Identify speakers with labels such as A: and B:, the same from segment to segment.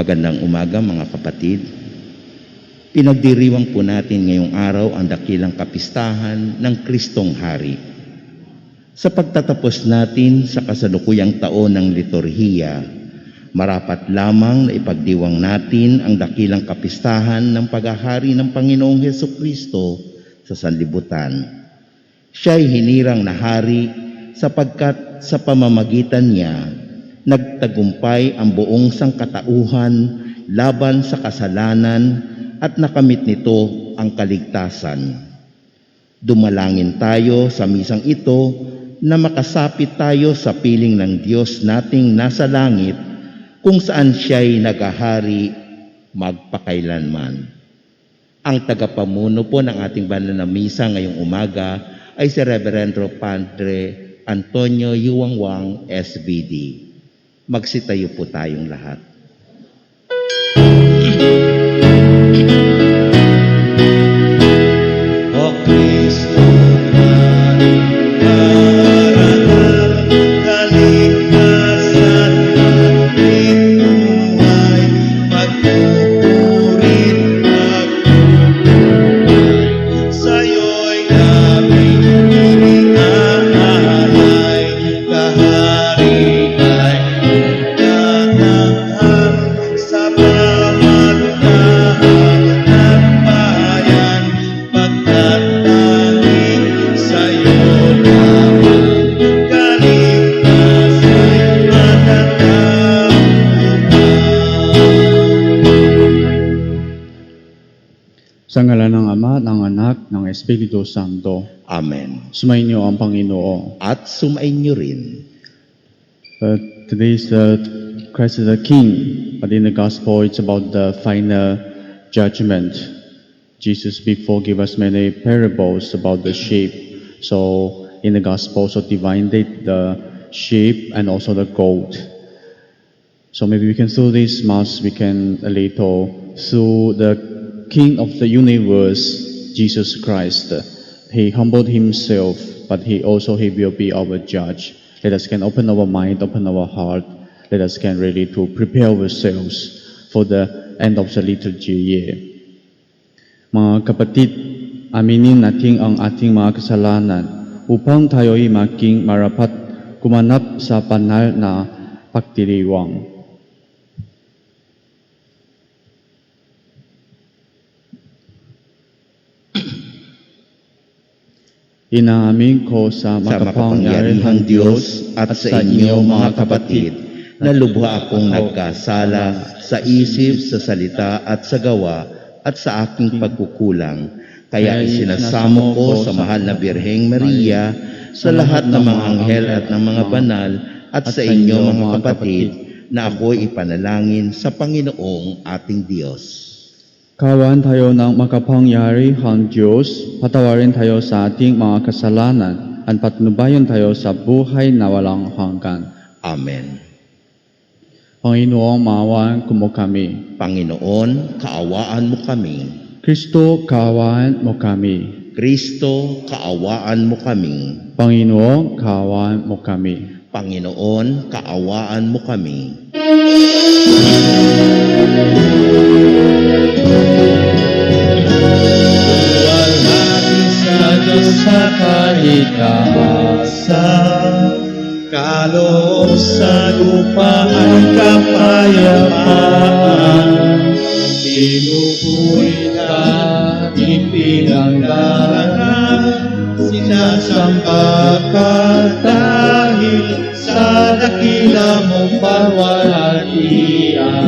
A: Magandang umaga mga kapatid. Pinagdiriwang po natin ngayong araw ang dakilang kapistahan ng Kristong Hari. Sa pagtatapos natin sa kasalukuyang taon ng liturhiya, marapat lamang na ipagdiwang natin ang dakilang kapistahan ng paghahari ng Panginoong Hesukristo sa sanlibutan. Siya'y hinirang na hari sapagkat sa pamamagitan niya, nagtagumpay ang buong sangkatauhan laban sa kasalanan at nakamit nito ang kaligtasan. Dumalangin tayo sa misang ito na makasapit tayo sa piling ng Diyos nating nasa langit kung saan siya'y naghahari magpakailanman. Ang tagapamuno po ng ating banal na misa ngayong umaga ay si Reverendo Padre Antonio Yuwangwang, SVD. Magsitayo po tayong lahat.
B: O Kristo, para kaligtasan ating buhay, magpupurit, sa'yo'y aming iniaalay, kaharian sa bawat tahanan ng bayan, pagkat tanging sa'yo lamang kaligtasan matatagpuan.
C: Sa ngalan ng Ama, ng Anak, ng Espiritu Santo.
A: Amen.
C: Sumainyo ang Panginoon.
A: At sumainyo rin.
C: Today is Christ is the King, but in the Gospel it's about the final judgment. Jesus before gave us many parables about the sheep. So in the Gospel also divided the sheep and also the goat. So maybe we can through this Mass we can a little through the King of the universe, Jesus Christ. He humbled himself, but he will be our judge. Let us can open our mind, open our heart. Let us can really to prepare ourselves for the end of the liturgy year. Mga kapatid, aminin natin ang ating mga kasalanan upang tayo'y maging marapat kumanap sa banal na pagdiriwang. Inaamin ko sa
A: Makapangyarihang Diyos at sa inyo mga kapatid, na lubha akong nagkasala sa isip, sa salita at sa gawa at sa aking pagkukulang. Kaya isinasamo ko sa mahal na Birheng Maria, sa lahat ng mga anghel at ng mga banal, at sa inyo mga kapatid, na ako'y ipanalangin sa Panginoong ating Diyos.
C: Kawan tayo ng makapangyarihang Diyos, patawarin tayo sa ating mga kasalanan, at patnubayan tayo sa buhay na walang hanggan.
A: Amen.
C: Panginoong maawan mo kami.
A: Panginoon, kaawaan mo kami.
C: Kristo, kaawaan mo kami.
A: Kristo, kaawaan mo kami.
C: Panginoon, kaawaan mo kami.
A: Panginoon, kaawaan mo kami.
B: Walhati sa Diyos sa kalikasan, kaloob sa lupa ay kapayapaan. Pinupuri ka, ipinanggaran, sinasamba ka dahil sa dakila mong pawalhatian.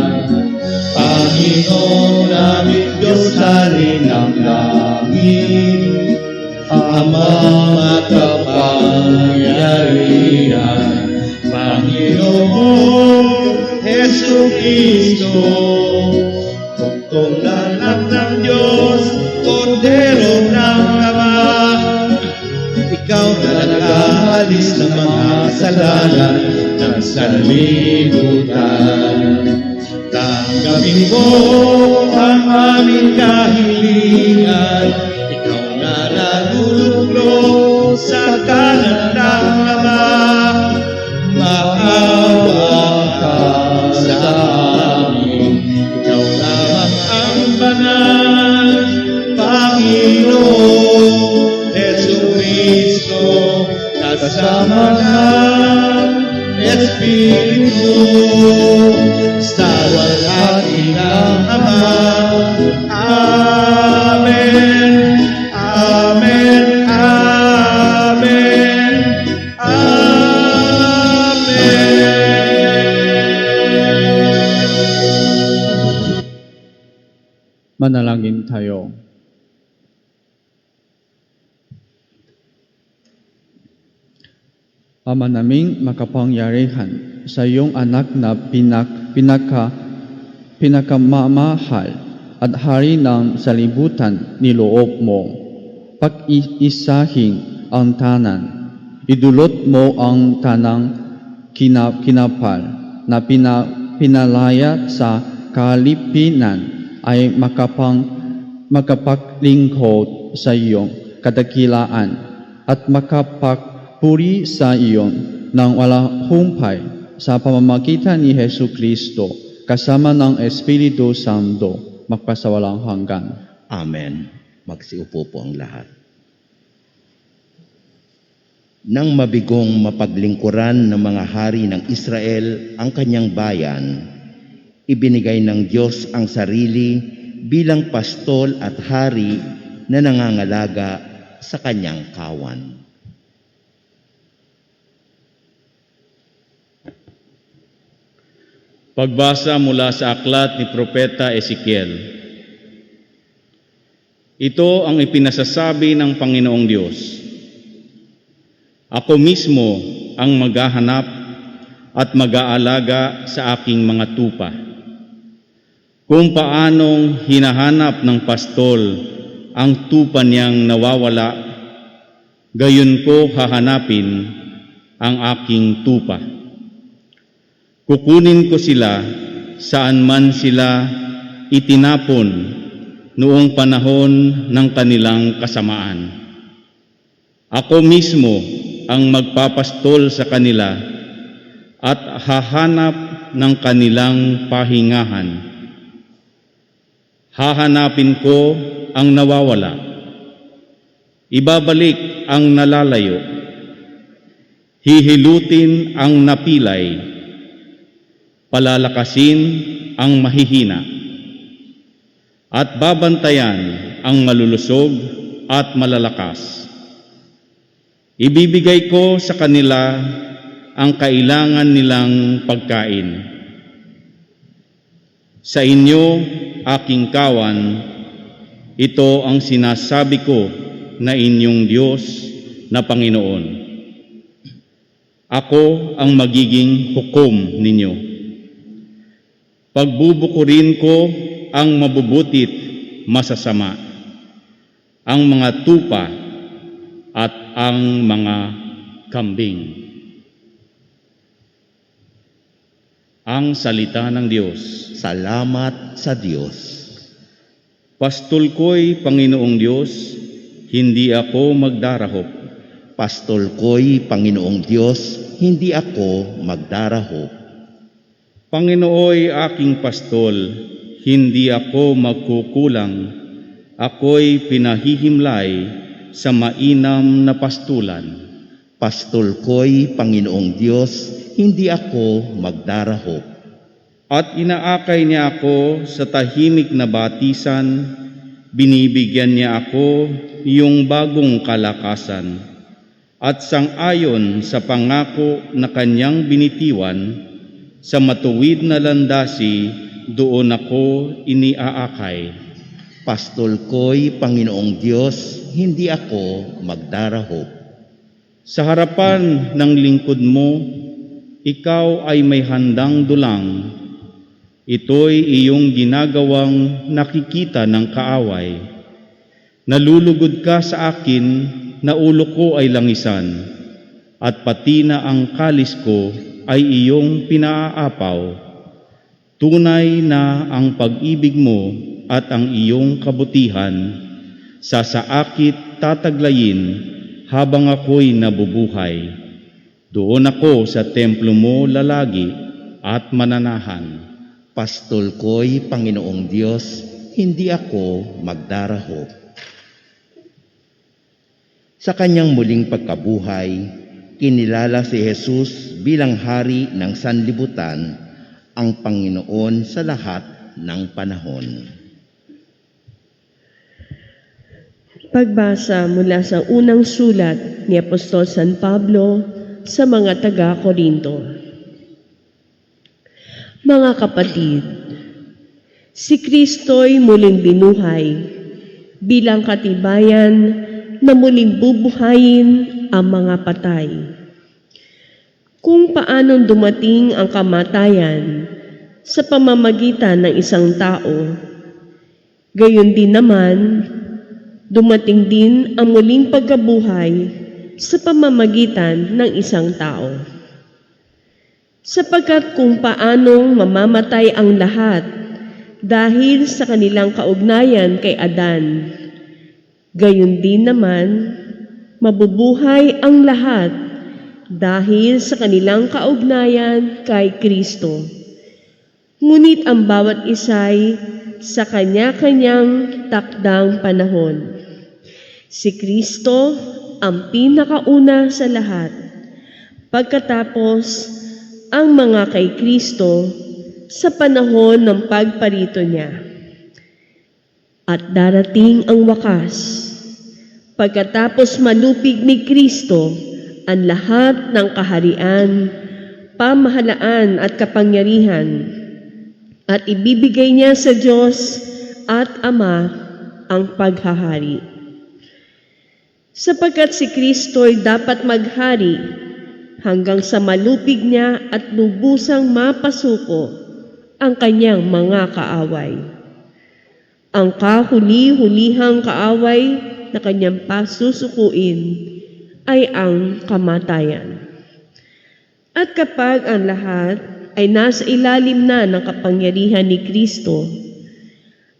B: Panginoon namin Diyos Hari ng langit, Ama makapangyarihan, Panginoon Hesukristo, Bugtong anak ng Diyos, Kordero ng Ama, ikaw na nag-aalis ng mga kasalanan ng sanlibutan. Tanggapin mo ang aming kahilingan, ikaw na naluluglo sa kanan ng Ama. Maawa ka sa amin, sama ng Espiritu, sa walhati ng Ama. Amen, Amen, Amen, Amen.
C: Manalangin tayo. Ama naming makapangyarihan, sa iyong anak na pinakamamahal at hari ng salibutan niloob mo, pag-isahin ang tanan. Idulot mo ang tanang kinapal na pinalaya sa kalipinan ay makapaglingkod sa iyong kadakilaan at makapagpuri sa iyon ng walang humpay sa pamamagitan ni Hesu Kristo kasama ng Espiritu Santo magpasawalang hanggan.
A: Amen. Magsiupo po ang lahat. Nang mabigong mapaglingkuran ng mga hari ng Israel ang kanyang bayan, ibinigay ng Diyos ang sarili bilang pastol at hari na nangangalaga sa kanyang kawan.
D: Pagbasa mula sa aklat ni Propeta Ezekiel. Ito ang ipinasasabi ng Panginoong Diyos. Ako mismo ang maghahanap at mag-aalaga sa aking mga tupa. Kung paanong hinahanap ng pastol ang tupa niyang nawawala, gayon ko hahanapin ang aking tupa. Kukunin ko sila saan man sila itinapon noong panahon ng kanilang kasamaan. Ako mismo ang magpapastol sa kanila at hahanap ng kanilang pahingahan. Hahanapin ko ang nawawala. Ibabalik ang nalalayo. Hihilutin ang napilay. Palalakasin ang mahihina. At babantayan ang malulusog at malalakas. Ibibigay ko sa kanila ang kailangan nilang pagkain. Sa inyo, aking kawan, ito ang sinasabi ko na inyong Diyos na Panginoon. Ako ang magiging hukom ninyo. Pagbubukurin ko ang mabubutit masasama, ang mga tupa at ang mga kambing. Ang salita ng Diyos.
A: Salamat sa Diyos.
D: Pastol ko'y Panginoong Diyos, hindi ako magdarahop.
A: Pastol ko'y Panginoong Diyos, hindi ako magdarahop.
D: Panginooy aking pastol, hindi ako magkukulang. Ako'y pinahihimlay sa mainam na pastulan.
A: Pastol ko'y Panginoong Diyos, hindi ako magdarahop.
D: At inaakay niya ako sa tahimik na batisan, binibigyan niya ako yung bagong kalakasan. At sang-ayon sa pangako na kanyang binitiwan, sa matuwid na landasi, doon ako iniaakay.
A: Pastol ko'y Panginoong Diyos, hindi ako magdarahop.
D: Sa harapan ng lingkod mo, ikaw ay may handang dulang. Ito'y iyong ginagawang nakikita ng kaaway. Nalulugod ka sa akin na ulo ko ay langisan, at pati na ang kalis ko ay iyong pinaapaw. Tunay na ang pag-ibig mo at ang iyong kabutihan sa saakit tataglayin habang ako'y nabubuhay. Doon ako sa templo mo lalagi at mananahan.
A: Pastol ko'y Panginoong Diyos, hindi ako magdarahop. Sa kanyang muling pagkabuhay, Ikinilala si Jesus bilang hari ng sanlibutan, ang Panginoon sa lahat ng panahon.
E: Pagbasa mula sa unang sulat ni Apostol San Pablo sa mga taga-Korinto. Mga kapatid, si Kristo'y muling binuhay bilang katibayan na muling bubuhayin ang mga patay. Kung paanong dumating ang kamatayan sa pamamagitan ng isang tao, gayon din naman dumating din ang muling pagkabuhay sa pamamagitan ng isang tao. Sapagkat kung paanong mamamatay ang lahat dahil sa kanilang kaugnayan kay Adan, gayon din naman mabubuhay ang lahat dahil sa kanilang kaugnayan kay Kristo. Ngunit ang bawat isa'y sa kanya-kanyang takdang panahon. Si Kristo ang pinakauna sa lahat. Pagkatapos, ang mga kay Kristo sa panahon ng pagparito niya. At darating ang wakas. Pagkatapos malupig ni Kristo ang lahat ng kaharian, pamahalaan at kapangyarihan, at ibibigay niya sa Diyos at Ama ang paghahari. Sapagkat si Kristo'y dapat maghari hanggang sa malupig niya at lubusang mapasuko ang kanyang mga kaaway. Ang kahuli-hulihang kaaway na kanyang pasusukuin ay ang kamatayan. At kapag ang lahat ay nasa ilalim na ng kapangyarihan ni Kristo,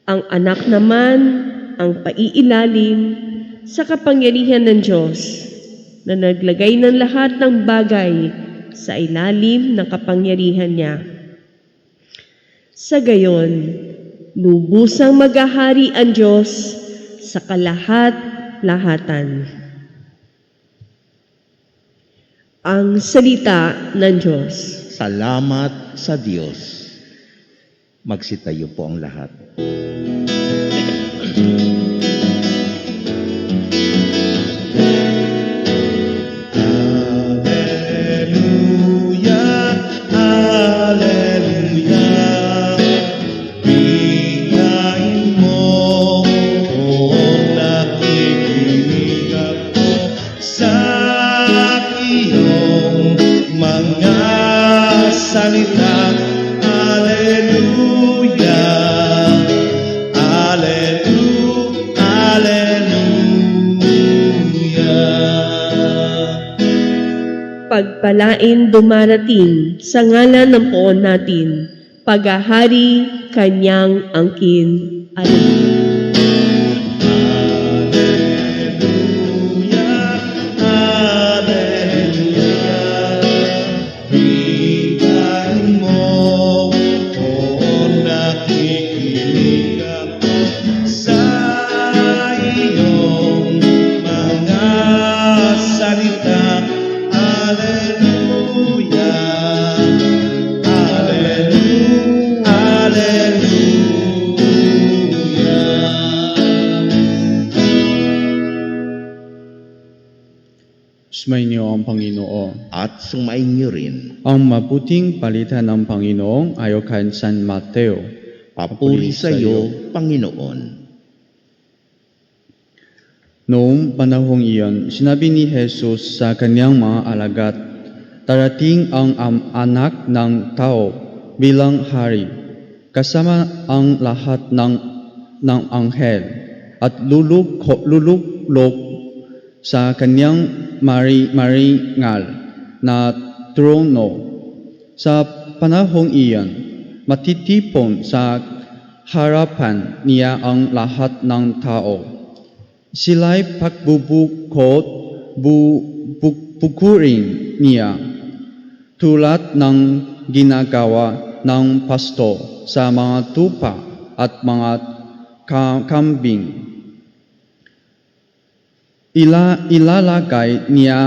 E: ang anak naman ang paiilalim sa kapangyarihan ng Diyos na naglagay ng lahat ng bagay sa ilalim ng kapangyarihan niya. Sa gayon, lubusang maghahari ang Diyos sa kalahat-lahatan. Ang salita ng Diyos.
A: Salamat sa Diyos. Magsitayo po ang lahat.
B: Hallelujah, hallelujah. Bigyain mo kung nakikinig ako sa iyong mga salita. Hallelujah, hallelujah, hallelujah.
E: Pagpalain dumarating sa ngalan ng poon natin, paghahari kanyang angkin. Alleluia.
B: Hallelujah, hallelujah. Bigyain mo kung nakikinig ako sa iyong mga salita. Hallelujah, hallelujah, hallelujah.
C: Sumayin niyo ang Panginoon.
A: At sumayin niyo rin.
C: Ang mabuting balita ng Panginoong ayon kay San Mateo.
A: Papuri sa iyo, Panginoon.
C: Noong panahong iyon, sinabi ni Jesus sa kanyang mga alagad, darating ang anak ng tao bilang hari, kasama ang lahat ng anghel, at luluklok sa kanyang maringal na trono. Sa panahong iyon, matitipon sa harapan niya ang lahat ng tao. Sila'y pagbubukod, bukurin niya, tulad ng ginagawa ng pasto sa mga tupa at mga kambing. Ilalagay niya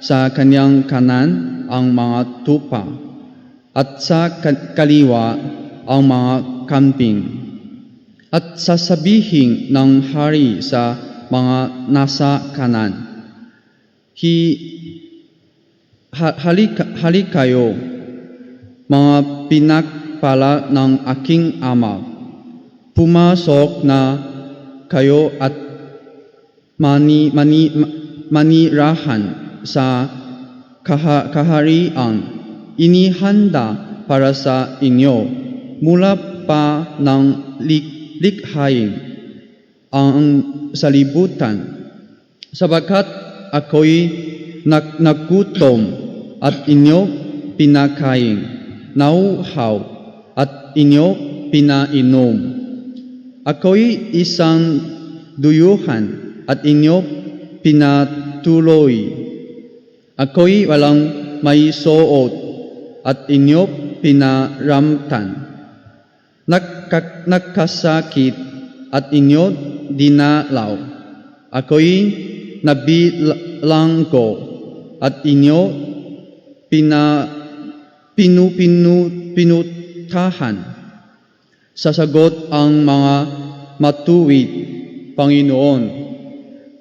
C: sa kanyang kanan ang mga tupa at sa kaliwa ang mga kambing. At sasabihin ng hari sa mga nasa kanan, Halik kayo, mga pinagpala ng aking ama. Pumasok na kayo at manirahan sa kaharian. Inihanda para sa inyo mula pa ng likhain ang salibutan, sapagkat ako'y nagutom at inyo pinakain, nauhaw at inyo pinainom. Ako'y isang duyuhan at inyo pinatuloy. Ako'y walang may suot at inyo pinaramtan. Nagkasakit at inyo dinalaw. Ako'y nabilanggo at inyo pinutahan. Sasagot ang mga matuwid, Panginoon,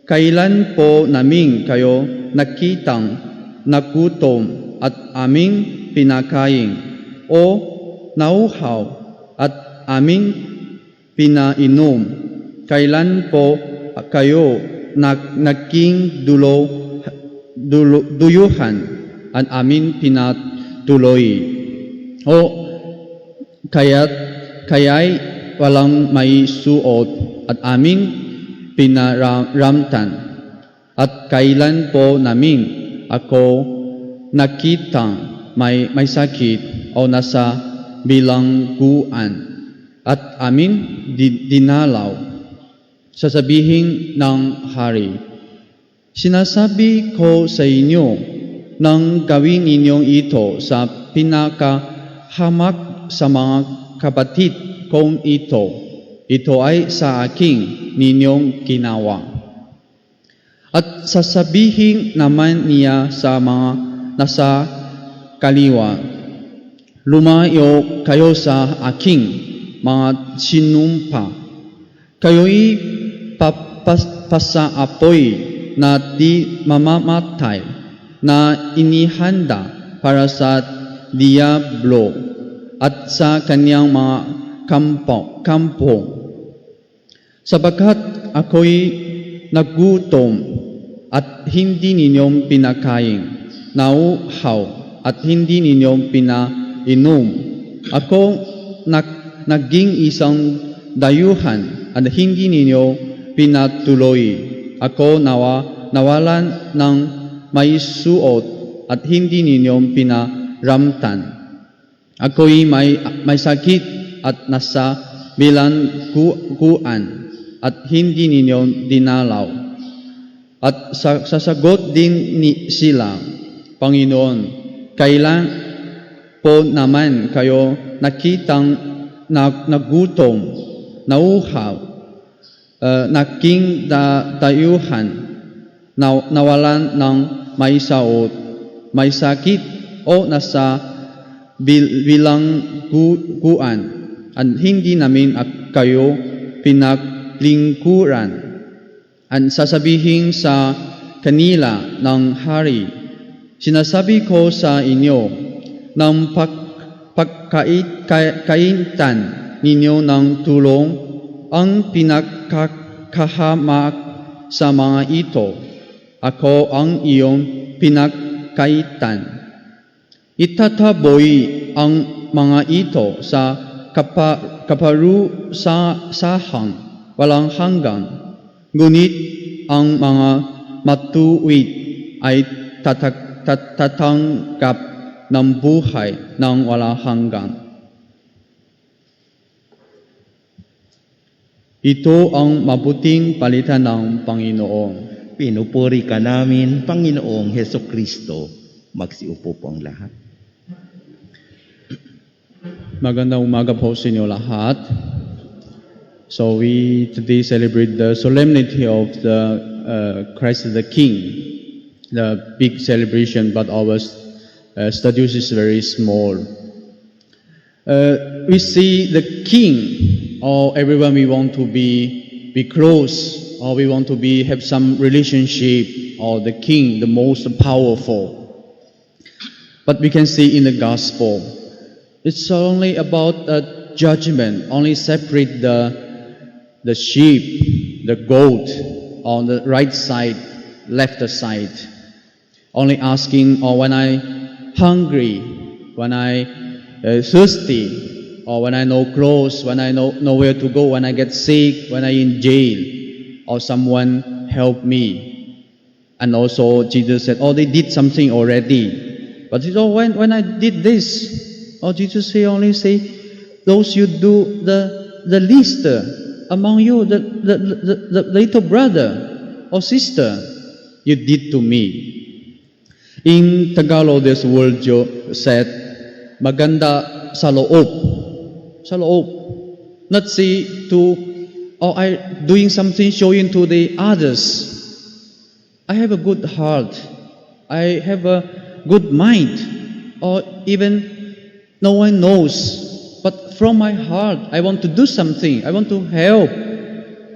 C: kailan po namin kayo nakitang nagutom at aming pinakain o nauhaw at aming pinainom? Kailan po kayo naging duyuhan at amin pinatuloy? O kaya'y walang may suot at aming pinaramtan? At kailan po namin ako nakitang may sakit o nasa bilangguan at amin dinalaw? Sasabihin ng hari, sinasabi ko sa inyo nang gawin ninyong ito sa pinakahamak sa mga kapatid kong ito ay sa aking ninyong ginawa. At sasabihin naman niya sa mga nasa kaliwa, lumayo kayo sa aking mga sinumpa. Kayo'y pasaapoy na di mamamatay na inihanda para sa Diablo at sa kanyang mga kampo. Sapagkat ako'y nagutom at hindi ninyong pinakain, nauhaw at hindi ninyong pinainom. Ako naging isang dayuhan at hindi ninyo pinatuloy. Ako nawalan ng may suot at hindi ninyong pinaramtan. Ako'y may sakit at nasa bilangguan at hindi ninyo dinalaw. At sasagot din sila, Panginoon, kailan po naman kayo nakitang nagutom, nauhaw, naging dayuhan, nawalan ng may saot, may sakit o nasa bilangguan at hindi namin kayo pinaglingkuran. At sasabihin sa kanila ng hari, sinasabi ko sa inyo, ng pagkaitan ninyo ng tulong ang pinagkakahamak sa mga ito, ako ang iyong pinagkaitan. Itataboy ang mga ito sa kaparusahang walang hanggan, ngunit ang mga matuwid ay tatanggap ng buhay ng walang hanggan. Ito ang mabuting balita ng Panginoon.
A: Pinupuri ka namin, Panginoong Heso Kristo. Magsiupo po ang lahat.
C: Magandang umaga po sa inyo lahat. So we today celebrate the solemnity of the Christ the King. the big celebration, but our status is very small. We see the king, or everyone we want to be close, or we want to have some relationship, or the king, the most powerful. But we can see in the gospel, it's only about judgment, only separate the sheep, the goat, on the right side, left side. Only asking, or when I hungry, when I thirsty, or when I no clothes, when I know where to go, when I get sick, when I in jail, or someone help me. And also Jesus said, oh, they did something already. But when I did this, or Jesus only say, those you do the least among you, the little brother or sister, you did to me. In Tagalog, this word said, maganda sa loob. Sa loob. Not say to, or I doing something showing to the others. I have a good heart. I have a good mind, or even no one knows, but from my heart I want to do something, I want to help,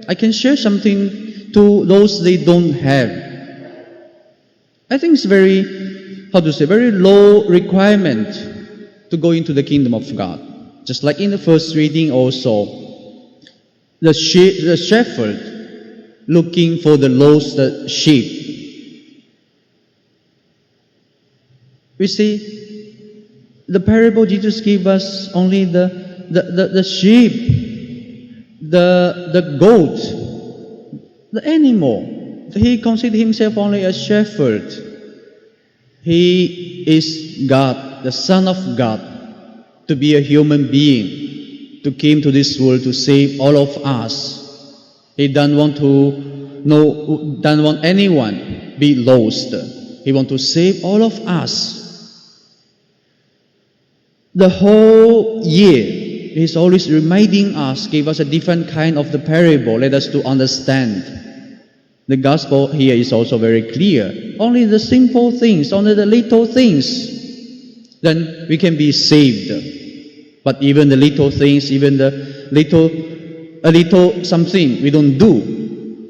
C: I can share something to those they don't have. I think it's very low requirement to go into the kingdom of God. Just like in the first reading also, the shepherd looking for the lost sheep. We see, the parable Jesus gave us only the sheep, the goat, the animal. He considered himself only a shepherd. He is God, the Son of God, to be a human being, to came to this world to save all of us. He don't want anyone be lost. He want to save all of us. The whole year, He's always reminding us, give us a different kind of the parable, let us to understand. The gospel here is also very clear. Only the simple things, only the little things, then we can be saved. But even the little things, even a little something we don't do,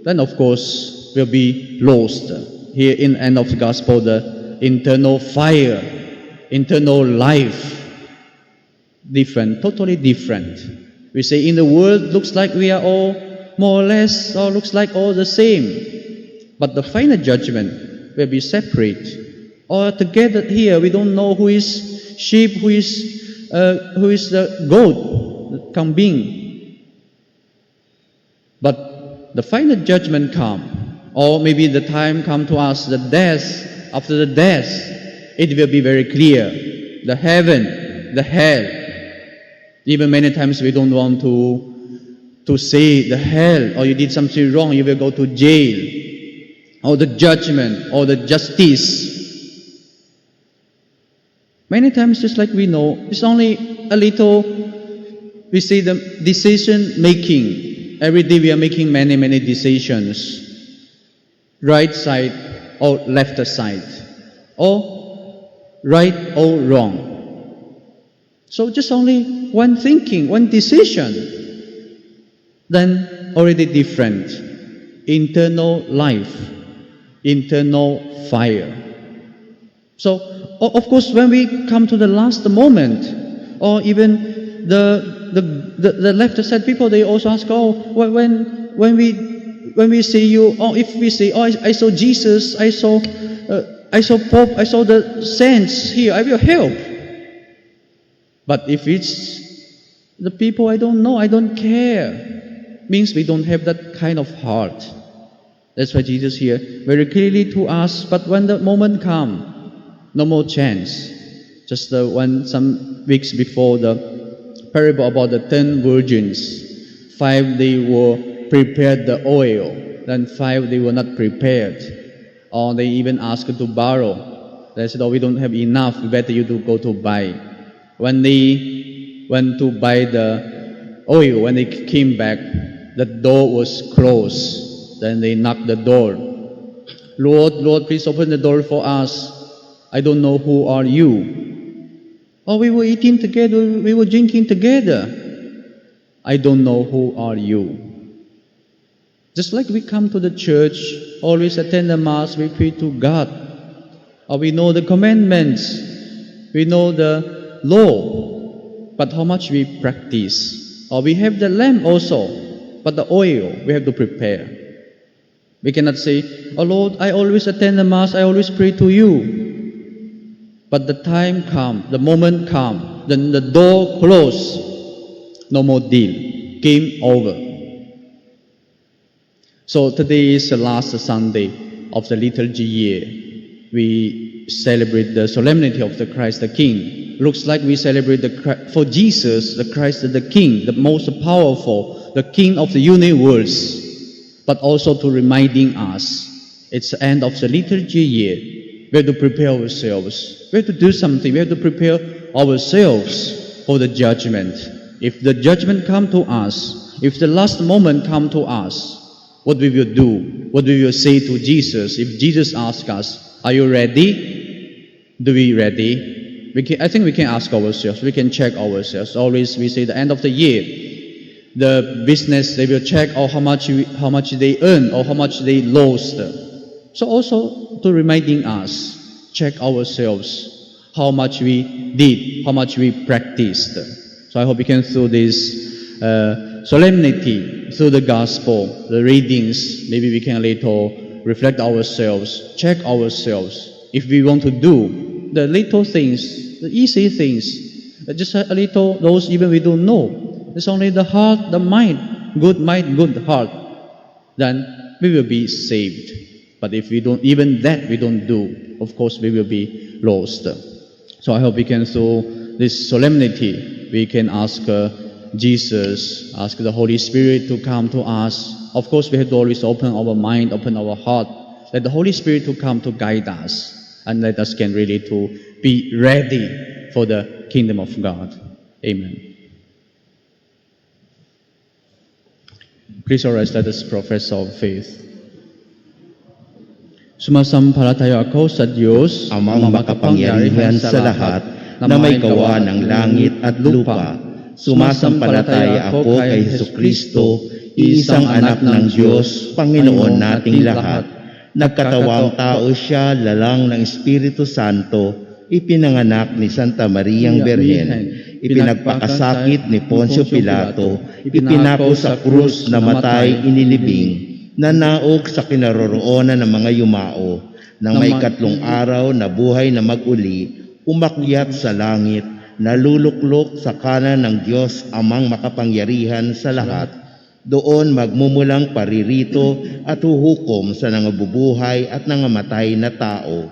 C: then of course we'll be lost. Here in the end of the gospel, the internal fire, internal life, different, totally different. We say in the world, looks like we are all more or less, or looks like all the same. But the final judgment will be separate. Or together here, we don't know who is sheep, who is the goat, the kambing. But the final judgment come, or maybe the time come to us, the death, after the death, it will be very clear. The heaven, the hell. Even many times we don't want to say the hell, or you did something wrong, you will go to jail, or the judgment, or the justice. Many times, just like we know, it's only a little, we say the decision making. Every day we are making many decisions. Right side or left side. Or right or wrong. So just only one thinking, one decision, then already different. Internal life, internal fire. So, of course, when we come to the last moment, or even the left side people, they also ask, oh, when we see you, or if we say, oh, I saw Jesus, I saw Pope, I saw the saints here, I will help. But if it's the people I don't know, I don't care, means we don't have that kind of heart. That's why Jesus here very clearly to us, but when the moment come, no more chance. Just some weeks before the parable about the 10 virgins, 5 they were prepared the oil, then 5 they were not prepared. Or they even asked to borrow. They said, oh, we don't have enough, better you to go to buy. When they went to buy the oil, when they came back, the door was closed. Then they knocked the door. Lord, Lord, please open the door for us. I don't know who are you. Oh, we were eating together, we were drinking together. I don't know who are you. Just like we come to the church, always attend the Mass, we pray to God. Or we know the commandments, we know the law, but how much we practice. Or we have the lamp also, but the oil we have to prepare. We cannot say, oh Lord, I always attend the Mass, I always pray to you. But the time come, the moment come, then the door closed, no more deal, game over. So today is the last Sunday of the liturgy year. We celebrate the solemnity of the Christ the King. Looks like we celebrate for Jesus, the Christ the King, the most powerful, the King of the universe. But also to reminding us, it's the end of the liturgy year. We have to prepare ourselves. We have to do something. We have to prepare ourselves for the judgment. If the judgment come to us, if the last moment come to us, what we will do? What we will say to Jesus? If Jesus asks us, are you ready? Do we ready? I think we can ask ourselves. We can check ourselves. Always we say the end of the year, the business, they will check how much they earn or how much they lost. So also to reminding us, check ourselves, how much we did, how much we practiced. So I hope we can through this solemnity, through the gospel, the readings, maybe we can a little reflect ourselves, check ourselves. If we want to do the little things, the easy things, just a little, those even we don't know. It's only the heart, the mind, good heart, then we will be saved. But if we don't, even that we don't do, of course we will be lost. So I hope we can, through this solemnity, we can ask Jesus, ask the Holy Spirit to come to us. Of course, we have to always open our mind, open our heart, let the Holy Spirit to come to guide us, and let us can really to be ready for the kingdom of God. Amen. Please arise, let us profess our faith. Sumasampalataya ako sa Diyos,
A: Amang makapangyarihan sa lahat, na may gawa ng langit at lupa. Sumasampalataya ako kay Jesucristo, iisang anak ng Diyos, Panginoon nating lahat. Nagkatawang tao siya, lalang ng Espiritu Santo, ipinanganak ni Santa Mariang Birhen, ipinagpakasakit ni Poncio Pilato, ipinako sa krus, namatay, inilibing, nanaog sa kinaroroonan ng mga yumao, nang may katlong araw na buhay na mag-uli, umakyat sa langit, naluluklok sa kanan ng Diyos Amang makapangyarihan sa lahat. Doon magmumulang paririto at huhukom sa nangabubuhay at nangamatay na tao.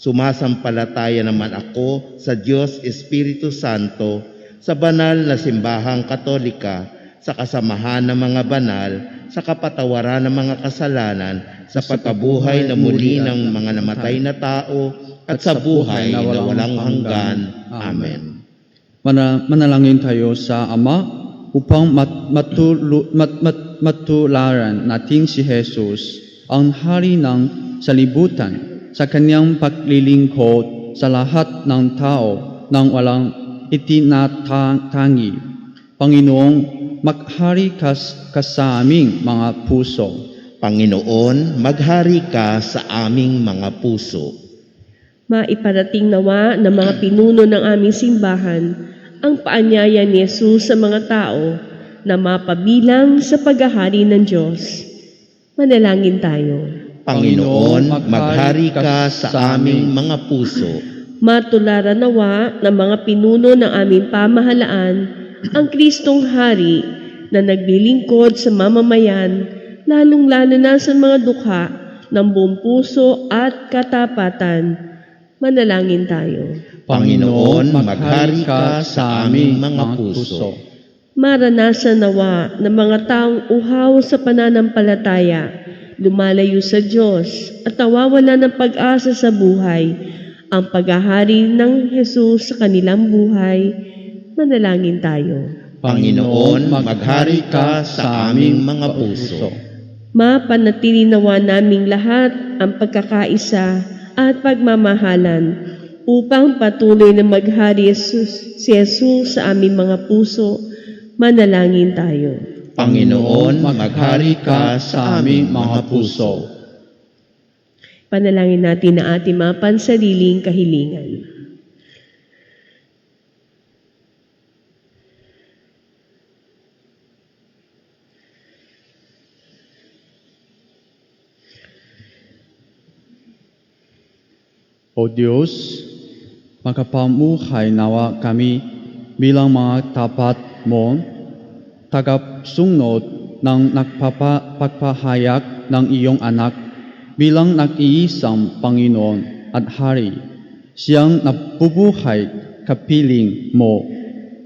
A: Sumasampalataya naman ako sa Diyos Espiritu Santo, sa banal na simbahang Katolika, sa kasamahan ng mga banal, sa kapatawaran ng mga kasalanan, sa pagkabuhay na muli ng mga namatay na tao, at sa buhay na walang hanggan. Amen.
C: Manalangin tayo sa Ama upang matularan natin si Jesus, ang hari ng salibutan, sa kanyang paglilingkod sa lahat ng tao nang walang itinatangi. Panginoong, maghari ka sa aming mga puso.
A: Panginoon, maghari ka sa aming mga puso.
E: Maiparating nawa ng mga pinuno ng aming simbahan ang paanyaya ni Jesus sa mga tao na mapabilang sa paghahari ng Diyos. Manalangin tayo.
A: Panginoon, maghari ka sa aming mga puso.
E: Matularan nawa ng mga pinuno ng aming pamahalaan ang Kristong Hari na naglilingkod sa mamamayan, lalong-lalo na sa mga dukha ng buong puso at katapatan. Manalangin tayo.
A: Panginoon, maghari ka sa aming mga puso.
E: Maranasan nawa ng mga taong uhaw sa pananampalataya, lumalayo sa Diyos at nawawala ng pag-asa sa buhay, ang paghahari ng Jesus sa kanilang buhay. Manalangin tayo.
A: Panginoon, maghari ka sa aming mga puso.
E: Mapanatili nawa naming lahat ang pagkakaisa at pagmamahalan upang patuloy na maghari si Jesus sa aming mga puso. Manalangin tayo.
A: Panginoon, maghari ka sa aming mga puso.
E: Panalangin natin na ating mga pansariling kahilingan.
C: O Diyos, makapamuhay nawa kami bilang mga tapat mo, tagasunod ng nagpapahayag ng iyong anak bilang nag-iisang Panginoon at Hari, siyang nabubuhay kapiling mo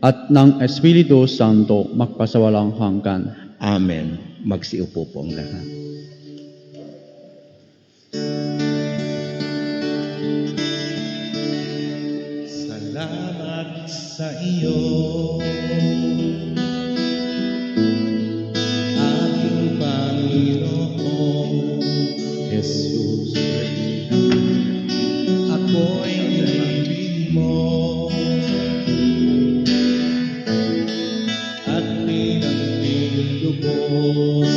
C: at ng Espiritu Santo magpasawalang hanggan.
A: Amen. Magsiupo po ang lahat.
B: Salamat sa iyo, aking Panginoon Jesus. Ako'y naibig mo at pinagpilubos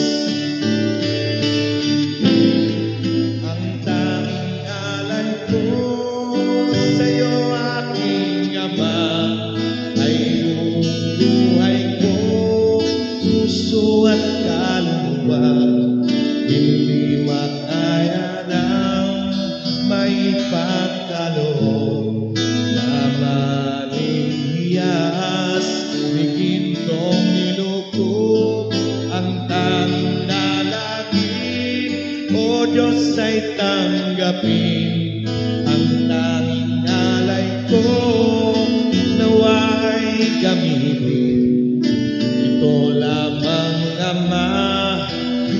B: ang tanging alay ko sa'yo, aking Ama, ay buong buhay ko, puso at kaluluwa, hindi makaya ng maipagkaloob na malihiyas ni gintong nilukob ang tanging lalaki. O Diyos, ay tanggapin ang tanging alay ko, nawa'y gamitin ito lamang, Ama,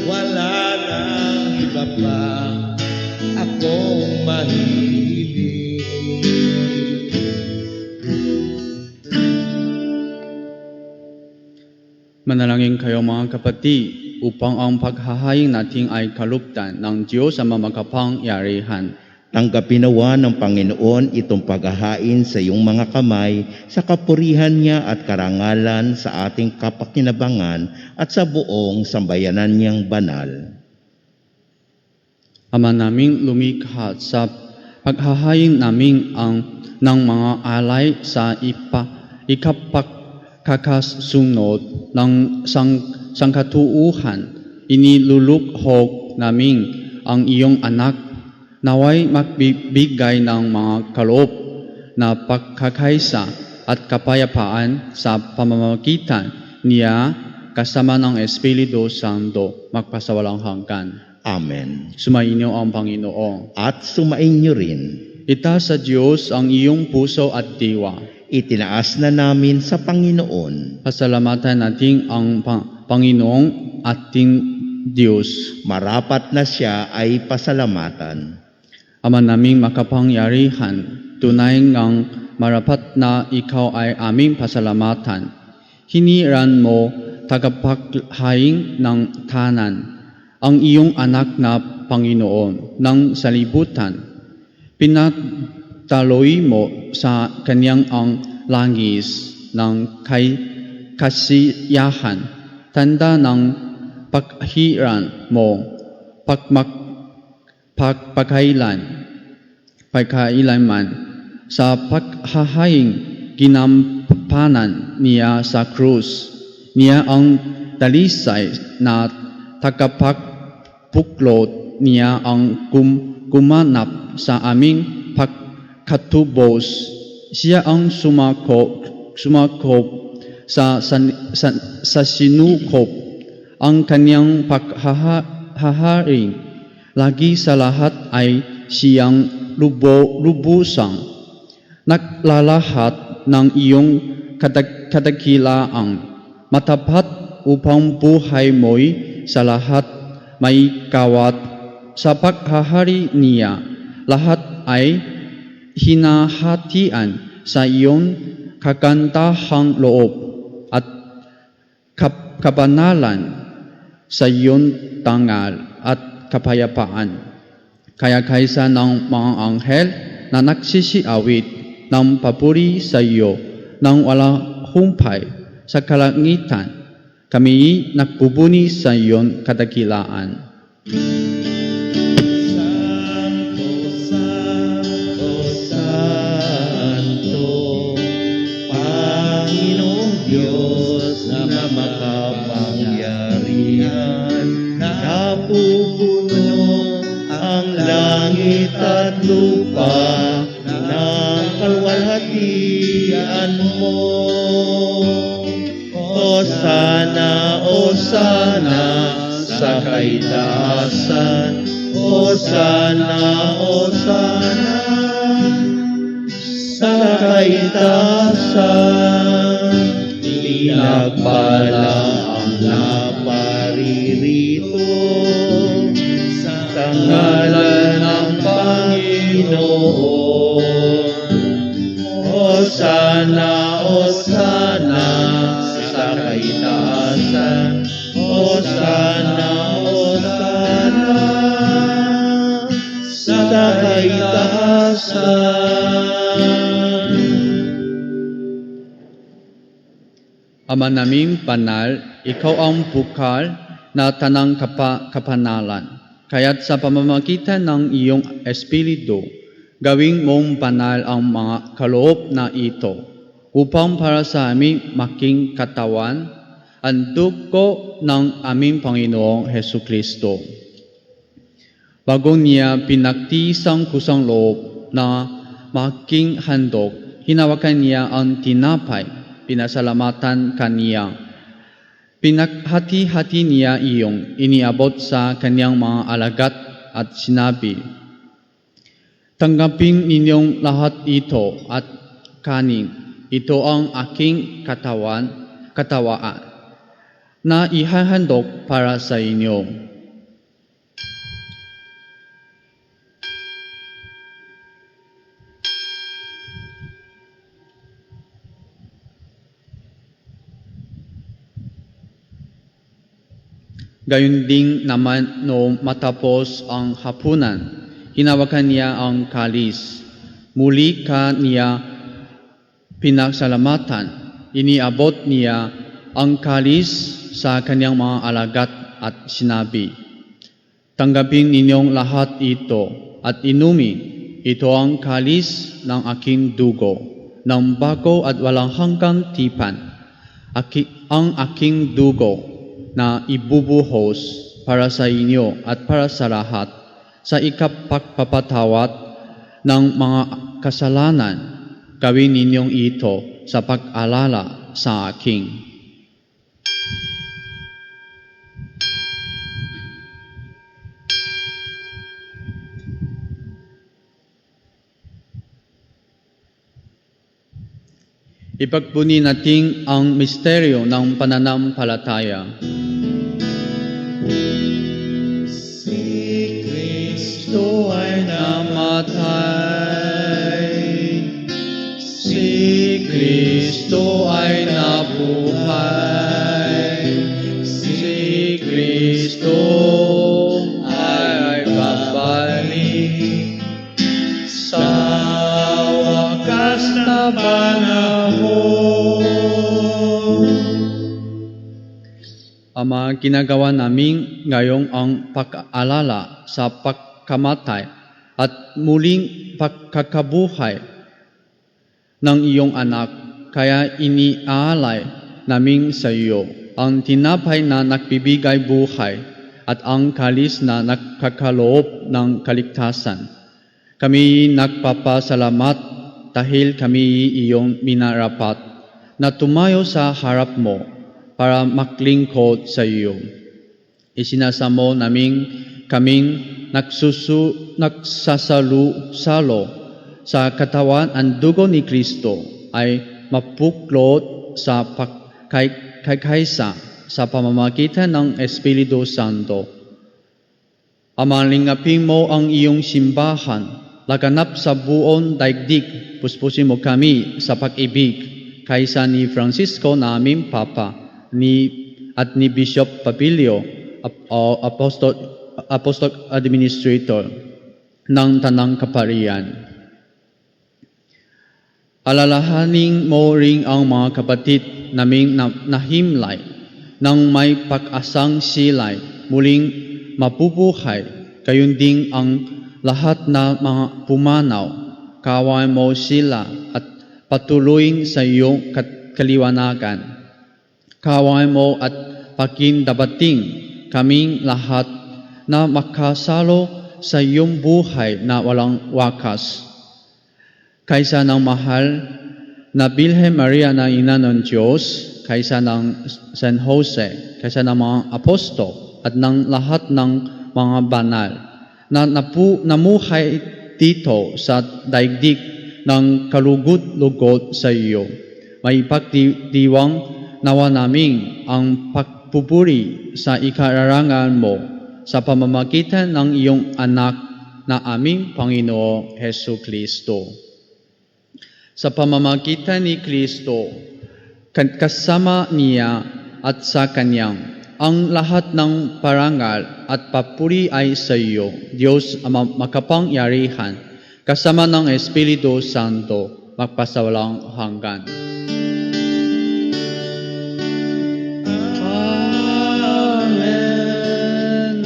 B: wala nang iba pa akong mahihiling.
C: Manalangin kayo mga kapatid upang ang paghahain natin ay kaluptan ng Diyos sa makapangyarihan.
A: Tanggapin nawa ng Panginoon itong paghahain sa iyong mga kamay sa kapurihan niya at karangalan sa ating kapakinabangan at sa buong sambayanan niyang banal.
C: Ama naming lumikha, sa paghahain namin ng mga alay sa ikapagkakasunod ng sangkatuuhan, inilulukhog namin ang iyong anak, naway magbibigay ng mga kaloob na pagkakaisa at kapayapaan sa pamamagitan niya kasama ng Espiritu Santo magpasawalang hanggan.
A: Amen.
C: Sumainyo ang Panginoon.
A: At sumainyo rin,
C: Itaas sa Diyos ang iyong puso at diwa.
A: itinaas na namin sa Panginoon.
C: Pasalamatan natin ang Panginoong ating Diyos.
A: Marapat na siya ay pasalamatan.
C: Ama naming makapangyarihan, tunay ngang marapat na ikaw ay aming pasalamatan. Hiniran mo tagapaghain ng tanan, ang iyong anak na Panginoon ng salibutan. Pinataloy mo sa kanyang ang langis ng kasiyahan, tanda ng paghiran mo, pagkailanman sa paghahaing ginampanan niya sa krus. Niya ang dalisay na tagapagpuklod, niya ang gumanap sa aming pagkatubos. Siya ang sumakop sa sinukop ang kanyang paghaharing. Lagi sa lahat ay siyang lubusang naglalahat ng iyong kadakilaan. Matapat upang buhay mo'y sa lahat may kawat. Sa paghahari niya, lahat ay hinahatian sa iyong kagandahang loob at kabanalan, sa iyong tangal at kapayapaan. Kaya kaysa ng mga anghel na nagsisiawit ng papuri sa iyo ng walang humpay sa kalangitan, kami nagbubuni sa iyong kadakilaan.
B: Santo, Santo, Santo, Panginoong Diyos na makapangyarihan, napupuno ang langit at lupa ng kalwalhatian mo. Hosana, Hosana sa kaitaasan. Hosana, Hosana sa kaitaasan. Pinagpala ang naparirito sa ngalan ng Panginoon. Hosana, Hosana sa kaitaasan. Hosana, Hosana sa kaitaasan.
C: Ama naming banal, ikaw ang bukal na tanang kapanalan. Kaya't sa pamamagitan ng iyong Espiritu, gawing mong banal ang mga kaloob na ito, upang para sa aming making katawan, ang dugo ng aming Panginoong Hesukristo. Bago niya pinagtisang kusang loob na making handog, hinawakan niya ang tinapay, pinasalamatan kaniya. Pinaghati-hati niya iyong iniabot sa kanyang mga alagad at sinabi, "Tanggapin ninyong lahat ito at kanin. Ito ang aking katawaan na ihahandog para sa inyo." Gayon din naman noong matapos ang hapunan, hinawakan niya ang kalis. Muli ka niya pinagsalamatan. Iniabot niya ang kalis sa kanyang mga alagad at sinabi, "Tanggapin ninyong lahat ito at inumin. Ito ang kalis ng aking dugo, ng bago at walang hanggang tipan. Ang aking dugo na ibubuhos para sa inyo at para sa lahat sa ikapagpapatawad ng mga kasalanan. Gawin ninyong ito sa pag-alala sa akin." Ipagbuni natin ang misteryo ng pananampalataya.
B: Si Kristo ay namatay, si Kristo ay nabuhay, si Kristo ay babalik sa wakas na panahon.
C: Ama, ginagawa namin ngayong ang pag-aalala sa pagkamatay at muling pagkakabuhay ng iyong anak, kaya iniaalay namin sa iyo ang tinapay na nagbibigay buhay at ang kalis na nagkakaloob ng kaligtasan. Kami nagpapasalamat dahil kami iyong minarapat na tumayo sa harap mo para maglingkod sa iyo. Isinasamo namin kaming nagsasalo sa katawan ang dugo ni Kristo ay mapuklot sa pagkaysa sa pamamagitan ng Espiritu Santo. Ama, lingapin mo ang iyong simbahan, laganap sa buong daigdig, puspusin mo kami sa pag-ibig kaysa ni Francisco na aming Papa, at ni Bishop Papilio, Apostolic Administrator,
B: ng tanang kaparian. Alalahanin mo ring ang mga kapatid naming nahimlay nang may pag-asang sila'y muling mapubuhay, gayon din ang lahat na mga pumanaw. Kaaway mo sila at patuloy sa iyong kaliwanagan. Kaaway mo at pakindabating kaming lahat na makasalo sa iyong buhay na walang wakas. Kaysa ng mahal na Birhen Maria na Ina ng Diyos, kaysa ng San Jose, kaysa ng mga apostol at ng lahat ng mga banal na namuhay dito sa daigdig ng kalugod-lugod sa iyo. May ipagdiwang nawa namin ang pagpupuri sa ikararangan mo sa pamamagitan ng iyong anak na aming Panginoong Hesu Kristo. Sa pamamagitan ni Kristo, kasama niya at sa Kanyang, ang lahat ng parangal at papuri ay sa iyo, Diyos Ama makapangyarihan, kasama ng Espiritu Santo, magpasawalang hanggan. Amen. Amen.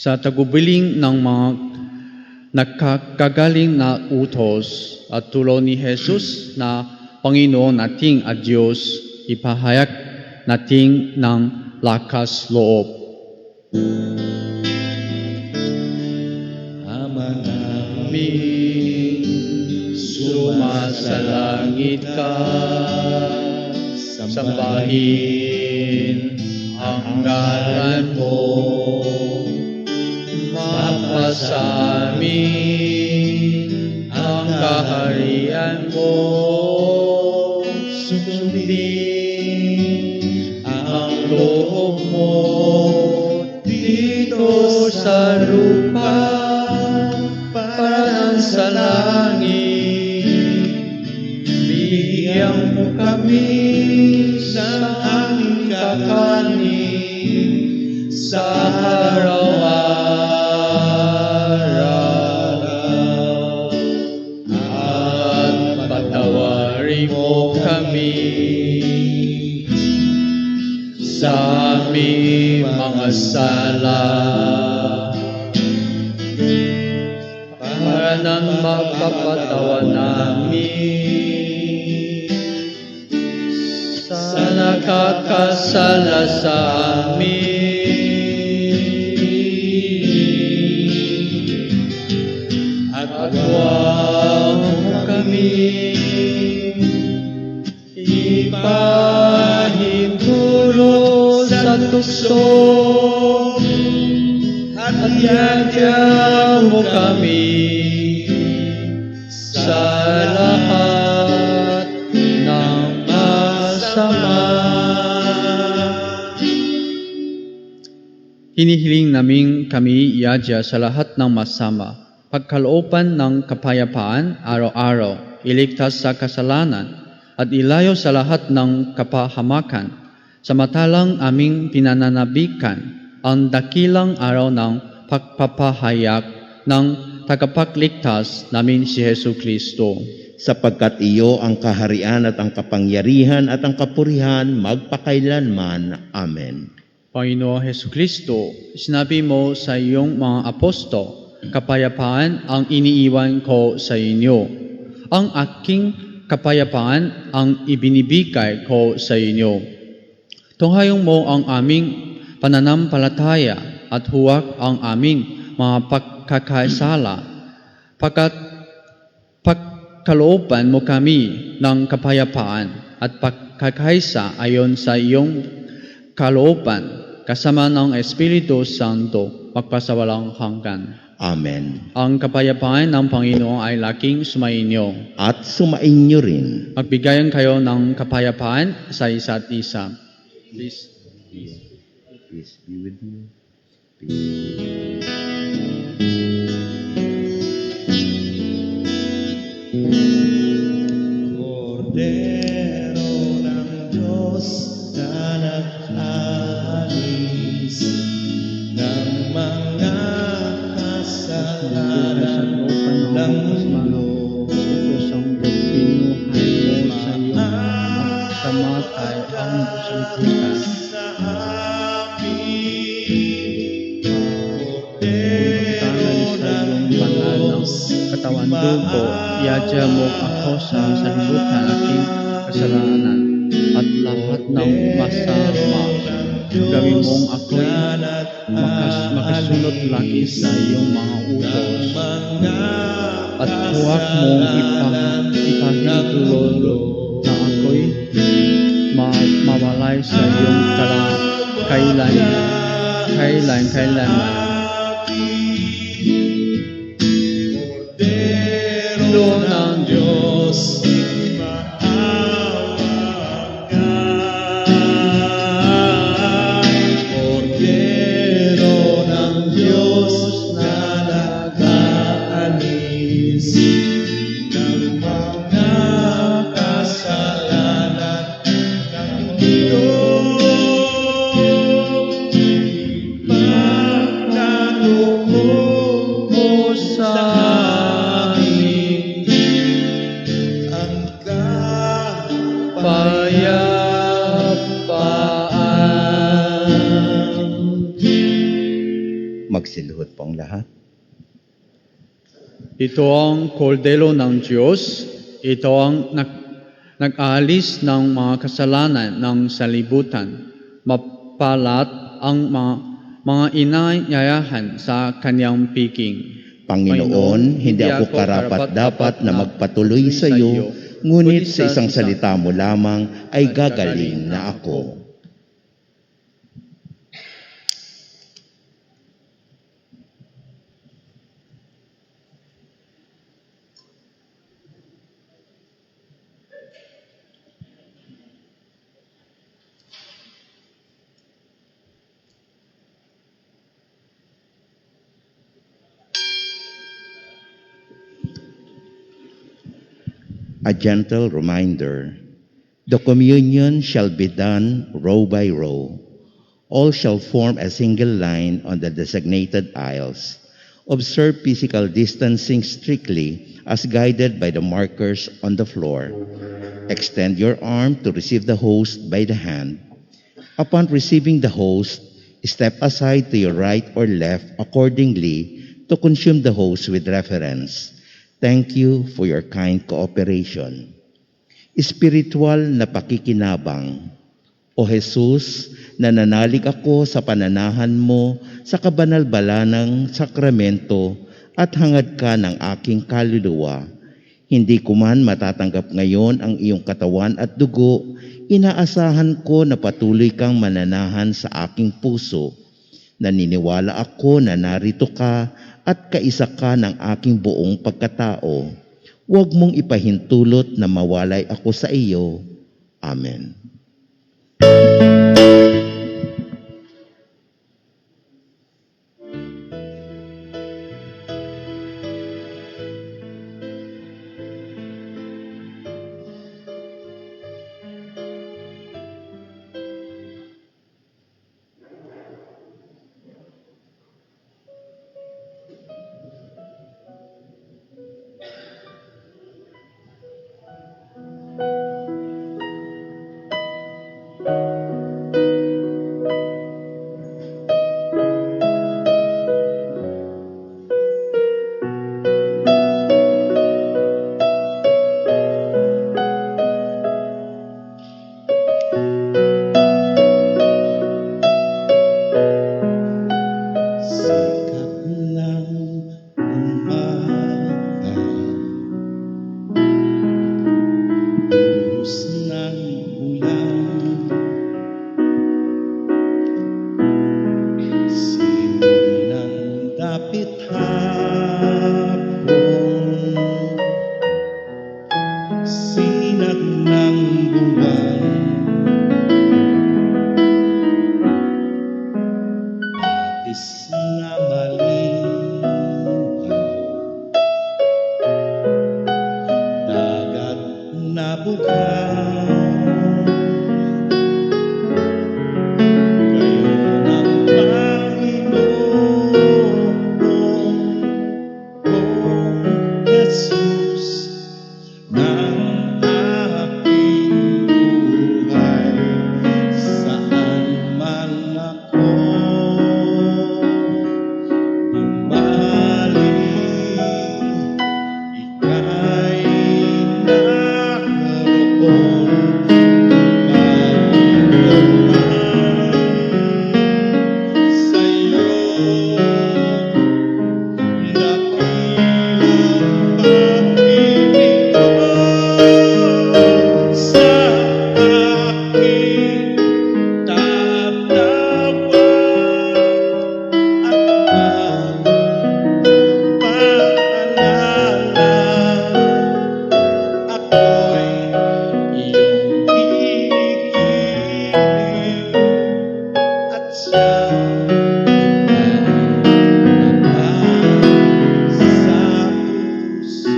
B: Sa tagubiling ng mga nakakagaling na utos at tulong ni Jesus na Panginoon nating at Diyos, ipahayag nating ng lakas loob. Ama namin, sumasalangit ka, sambahin ang ngalan mo. Mapasamin ang kaharian mo, sundin ang loob mo dito sa lupa parang sa langit. Bigyan mo kami sa aming kakanin sa araw-araw. Mo kami sa aming mga sala para nang mapapatawa namin sa nakakasala sa amin at huwag mo kami ipahintulot sa tukso at iadya mo kami sa lahat ng masama. Hinihiling namin kami iadya sa lahat ng masama, pagkalooban ng kapayapaan araw-araw, iligtas sa kasalanan, at ilayo sa lahat ng kapahamakan, samantalang aming pinananabikan ang dakilang araw ng pagpapahayag ng tagapagligtas namin si Hesu Kristo.
A: Sapagkat iyo ang kaharian at ang kapangyarihan at ang kapurihan magpakailanman. Amen.
B: Panginoon Hesu Kristo, sinabi mo sa iyong mga apostol, kapayapaan ang iniiwan ko sa inyo. Ang aking kapayapaan ang ibinibigay ko sa inyo. Tunghayong mo ang aming pananampalataya at huwag ang aming mga pagkakaisala. Pagkalooban mo kami ng kapayapaan at pagkakaisa ayon sa iyong kalooban, kasama ng Espiritu Santo, magpasawalang hanggan.
A: Amen.
B: Ang kapayapaan ng Panginoon ay laging sumainyo.
A: At sumainyo rin.
B: Magbigayan kayo ng kapayapaan sa isa't isa. Please.
A: Peace be with you. Peace be with you.
B: Mabuhay sa looban ng mga kasalanan. Ito ang pinuhay mo sa iyong pagkamatay ang busang putas. Pagtanay sa iyong banal ng katawan dugo, iadya mo ako sa sanlibutan aking kasalanan at lahat ng masama. Gawin mong ako'y makasunod lagi sa iyong mga utos at huwag mong ipahintulot na ako'y mawalay sa iyong kailanman. Cordero ng Diyos, Cordero ng Diyos na nag-aalis ng mga kasalanan ng mundo. Ipagkaloob mo sa amin ang kapayapaan.
A: Magsiluhod po ang lahat.
B: Ito ang kordero ng Diyos. Ito ang nag-aalis ng mga kasalanan ng sanlibutan. Mapalat ang mga inayayahan sa kanyang piking.
A: Panginoon, hindi ako karapat-dapat na magpatuloy sa iyo, ngunit sa isang salita mo lamang ay gagaling na ako. A gentle reminder, the communion shall be done row by row. All shall form a single line on the designated aisles. Observe physical distancing strictly as guided by the markers on the floor. Extend your arm to receive the host by the hand. Upon receiving the host, step aside to your right or left accordingly to consume the host with reverence. Thank you for your kind cooperation. Espiritual na pakikinabang. O Jesus, nananalig ako sa pananahan mo sa kabanal-balanang sakramento at hangad ka ng aking kaluluwa. Hindi ko man matatanggap ngayon ang iyong katawan at dugo, inaasahan ko na patuloy kang mananahan sa aking puso. Naniniwala ako na narito ka at kaisa ka ng aking buong pagkatao. Huwag mong ipahintulot na mawalay ako sa iyo. Amen. Jesus ng aking buhay, saan man ako bumalik, ika'y naroon. Sa'yo dakilang pag-ibig sa aking tatawa at pag-paalala. Ako'y iyong iibig at siyang ipaglabas sa puso.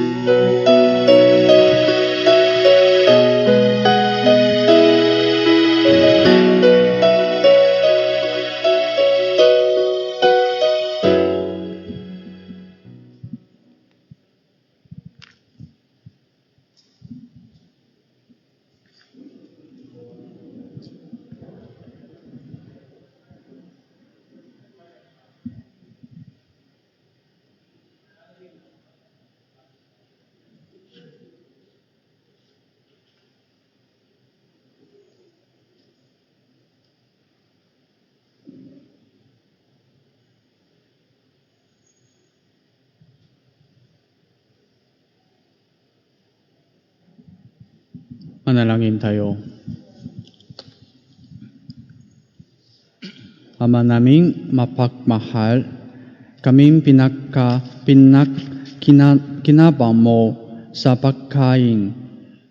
B: Manalangin tayo. Ama naming mapagmahal, kaming kinabang mo sa pagkain,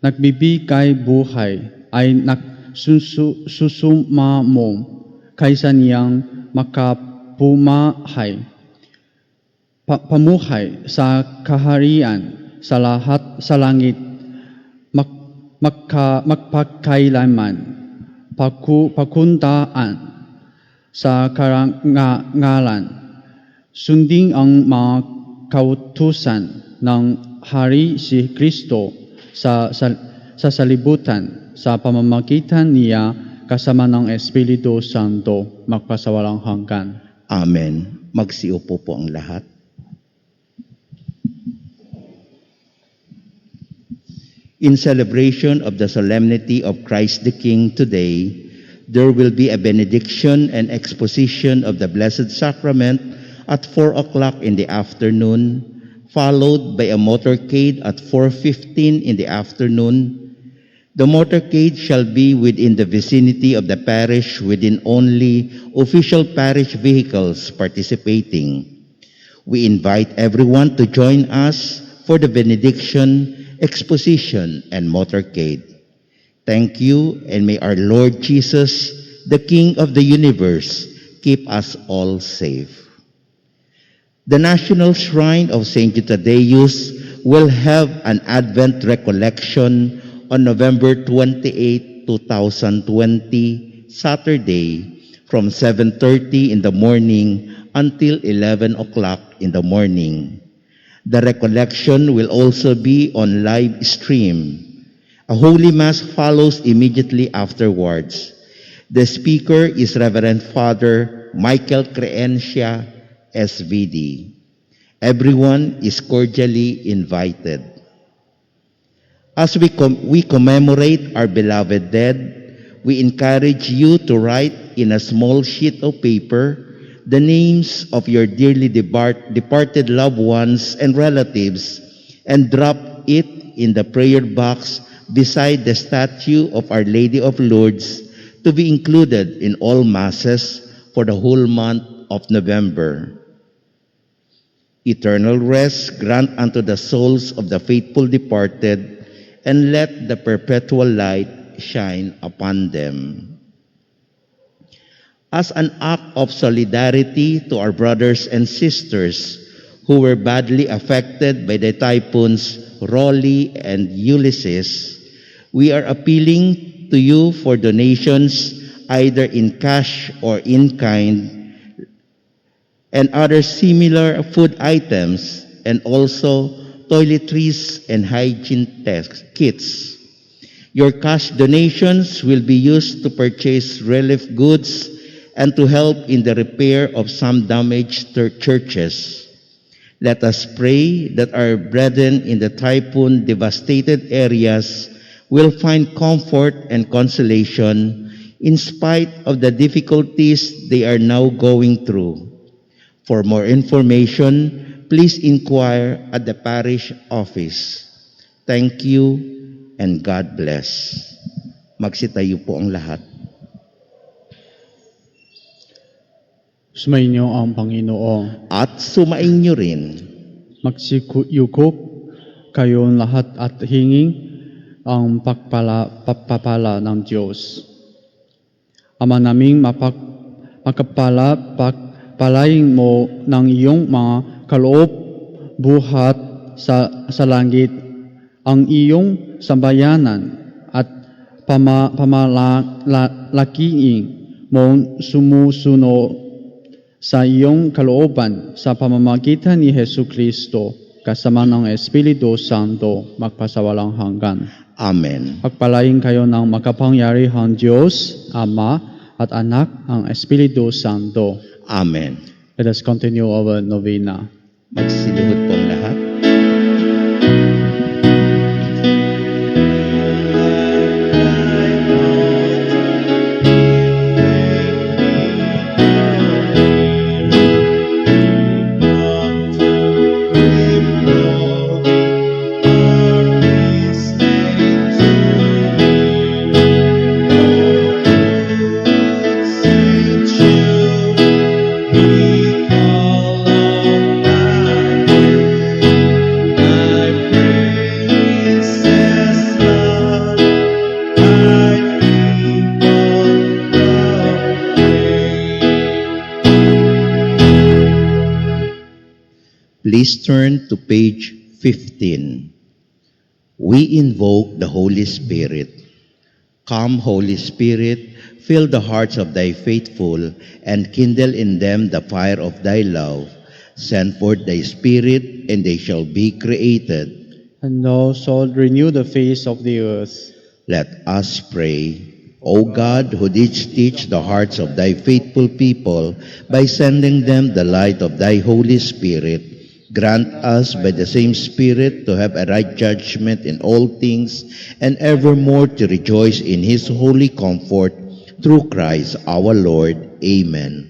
B: nagbibigay buhay, ay nagsusuma mo kaysa niyang makapumahay. Pamuhay sa kaharian sa lahat sa langit, magpakailanman, pakundaan sa karangalan. Sundin ang mga kautusan ng Hari si Kristo sa salibutan sa pamamagitan niya kasama ng Espiritu Santo magpasawalang hanggan.
A: Amen. Magsiupo po ang lahat. In celebration of the solemnity of Christ the King today, there will be a benediction and exposition of the Blessed Sacrament at 4 o'clock in the afternoon, followed by a motorcade at 4:15 in the afternoon. The motorcade shall be within the vicinity of the parish within only official parish vehicles participating. We invite everyone to join us for the benediction, exposition, and motorcade. Thank you, and may our Lord Jesus, the King of the universe, keep us all safe. The National Shrine of St. Thaddeus will have an Advent recollection on November 28, 2020, Saturday, from 7:30 in the morning until 11 o'clock in the morning. The recollection will also be on live stream. A Holy Mass follows immediately afterwards. The speaker is Reverend Father Michael Creencia, SVD. Everyone is cordially invited. As we commemorate our beloved dead, we encourage you to write in a small sheet of paper the names of your dearly departed loved ones and relatives and drop it in the prayer box beside the statue of Our Lady of Lourdes to be included in all masses for the whole month of November. Eternal rest grant unto the souls of the faithful departed, and let the perpetual light shine upon them. As an act of solidarity to our brothers and sisters who were badly affected by the typhoons Rolly and Ulysses, we are appealing to you for donations either in cash or in kind and other similar food items, and also to toiletries, and hygiene kits. Your cash donations will be used to purchase relief goods and to help in the repair of some damaged churches. Let us pray that our brethren in the typhoon-devastated areas will find comfort and consolation in spite of the difficulties they are now going through. For more information, please inquire at the parish office. Thank you and God bless. Magsitayo po ang lahat.
B: Sumainyo ang Panginoon.
A: At sumainyo rin.
B: Magsikuyukup kayong lahat at hinging ang pagpapala ng Diyos. Ama naming pagpalain mo ng iyong mga kaloob buhat sa langit ang iyong sambayanan at pamalakiin mo sumusunod sa iyong kalooban sa pamamagitan ni Hesu Kristo kasama ng Espiritu Santo magpasawalang hanggan.
A: Amen.
B: Pagpalain kayo ng makapangyarihang Diyos, Ama at Anak ang Espiritu Santo.
A: Amen.
B: Let us continue our novena.
A: Magsiluhod po ang lahat. Please turn to page 15. We invoke the Holy Spirit. Come, Holy Spirit, fill the hearts of thy faithful and kindle in them the fire of thy love. Send forth thy Spirit, and they shall be created.
B: And thou shalt renew the face of the earth.
A: Let us pray. O God, who didst teach the hearts of thy faithful people by sending them the light of thy Holy Spirit, grant us by the same Spirit to have a right judgment in all things and evermore to rejoice in his holy comfort through Christ our Lord. Amen.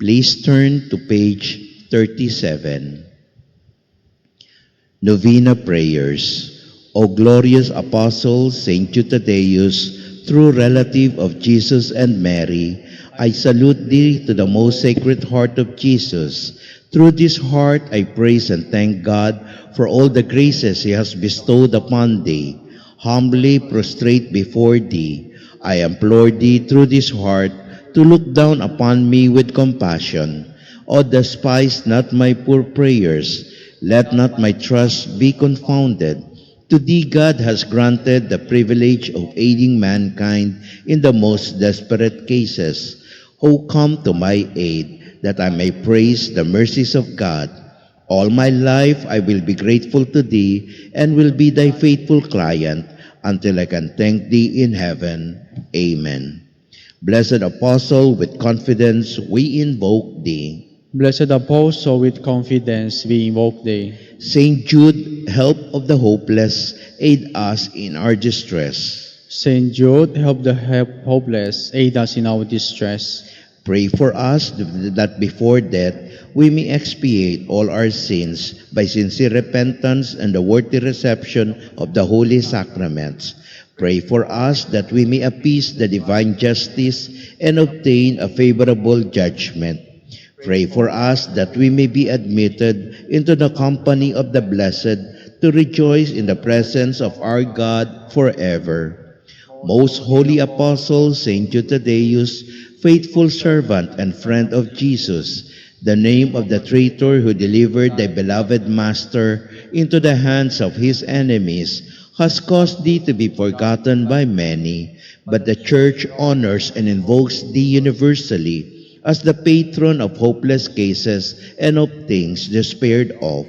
A: Please turn to page 37. Novena Prayers. O glorious Apostle Saint Eutychius, true relative of Jesus and Mary, I salute thee to the most sacred heart of Jesus. Through this heart I praise and thank God for all the graces he has bestowed upon thee. Humbly prostrate before thee, I implore thee through this heart to look down upon me with compassion. O despise not my poor prayers, let not my trust be confounded. To thee God has granted the privilege of aiding mankind in the most desperate cases. O come to my aid, that I may praise the mercies of God. All my life I will be grateful to thee, and will be thy faithful client, until I can thank thee in heaven. Amen. Blessed Apostle, with confidence we invoke thee.
B: Blessed Apostle, with confidence we invoke thee.
A: Saint Jude, help of the hopeless, aid us in our distress.
B: Saint Jude, help the hopeless, aid us in our distress.
A: Pray for us that before death we may expiate all our sins by sincere repentance and the worthy reception of the holy sacraments. Pray for us that we may appease the divine justice and obtain a favorable judgment. Pray for us that we may be admitted into the company of the blessed to rejoice in the presence of our God forever. Most holy Apostle Saint Eutychius, faithful servant and friend of Jesus, the name of the traitor who delivered thy beloved Master into the hands of his enemies, has caused thee to be forgotten by many, but the Church honors and invokes thee universally as the patron of hopeless cases and of things despaired of.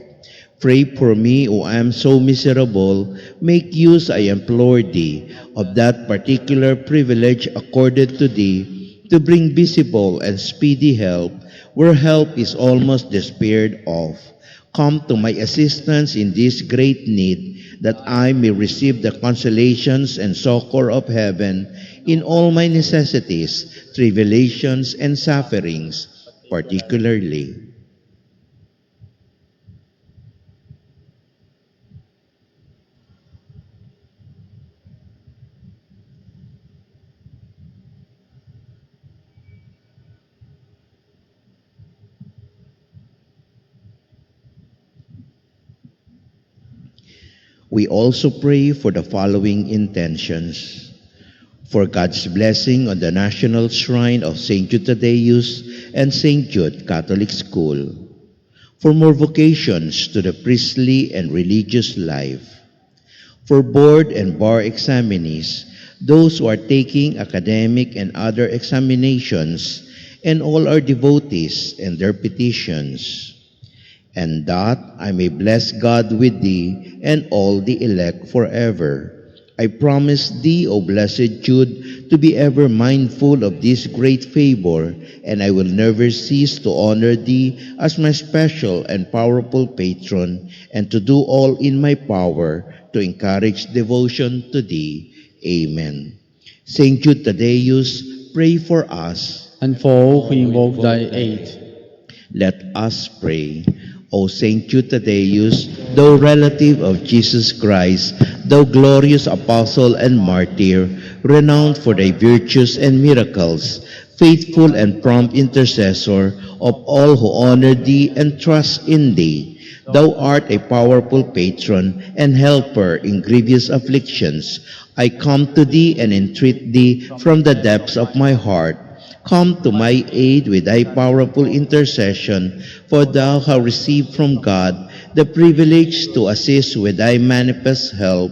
A: Pray for me, who am so miserable. Make use, I implore thee, of that particular privilege accorded to thee, to bring visible and speedy help, where help is almost despaired of. Come to my assistance in this great need, that I may receive the consolations and succor of heaven in all my necessities, tribulations, and sufferings, particularly. We also pray for the following intentions: for God's blessing on the National Shrine of St. Jude Thaddeus and St. Jude Catholic School, for more vocations to the priestly and religious life, for board and bar examinees, those who are taking academic and other examinations, and all our devotees and their petitions, and that I may bless God with thee and all the elect forever. I promise thee, O blessed Jude, to be ever mindful of this great favor, and I will never cease to honor thee as my special and powerful patron, and to do all in my power to encourage devotion to thee. Amen. Saint Jude Thaddeus, pray for us.
B: and for all who invoke thy aid.
A: Let us pray. O Saint Jude Thaddeus, thou relative of Jesus Christ, thou glorious apostle and martyr, renowned for thy virtues and miracles, faithful and prompt intercessor of all who honor thee and trust in thee, thou art a powerful patron and helper in grievous afflictions. I come to thee and entreat thee from the depths of my heart. Come to my aid with thy powerful intercession, for thou hast received from God the privilege to assist with thy manifest help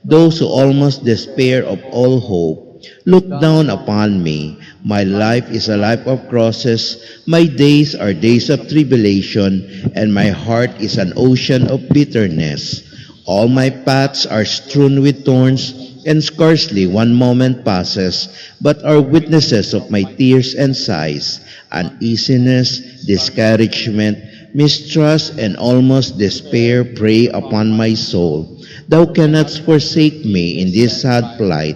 A: those who almost despair of all hope. Look down upon me. My life is a life of crosses, my days are days of tribulation, and my heart is an ocean of bitterness. All my paths are strewn with thorns, and scarcely one moment passes, but are witnesses of my tears and sighs, uneasiness, discouragement, mistrust, and almost despair prey upon my soul. Thou cannot forsake me in this sad plight.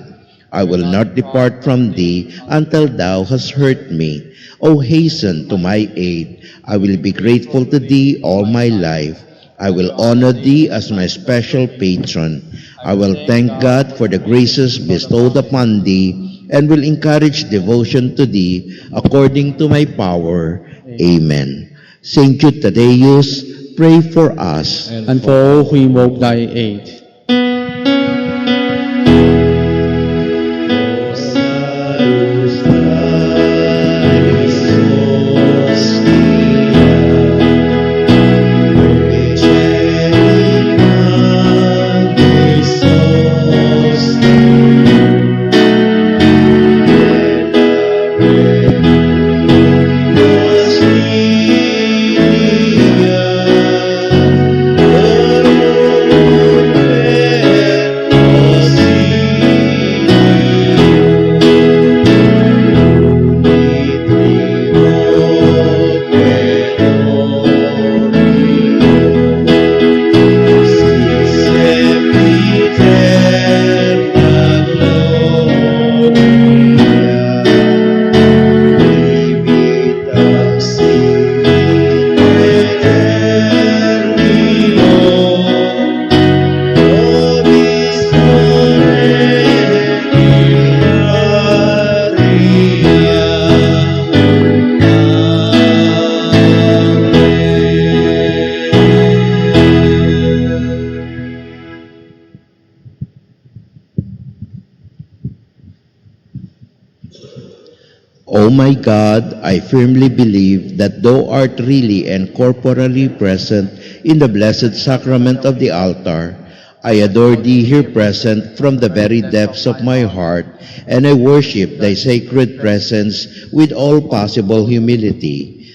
A: I will not depart from thee until thou hast heard me. O hasten to my aid. I will be grateful to thee all my life. I will honor thee as my special patron. I will thank God for the graces bestowed upon thee, and will encourage devotion to thee according to my power. Amen. Saint Jude Thaddeus, pray for us.
B: And for all who invoke thy aid.
A: O my God, I firmly believe that thou art really and corporally present in the blessed sacrament of the altar. I adore thee here present from the very depths of my heart, and I worship thy sacred presence with all possible humility.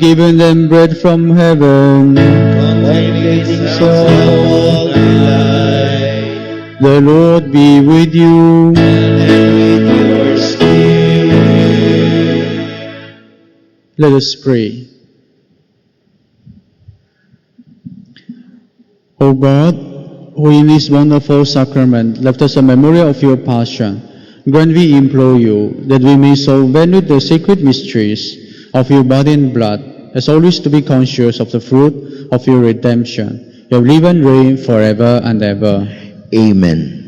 B: have given them bread from heaven. The Lord be with you. Let us pray. O God, who in this wonderful sacrament left us a memorial of your passion, grant, we implore you, that we may so value the sacred mysteries of your body and blood, as always to be conscious of the fruit of your redemption. You live and reign forever and ever.
A: Amen.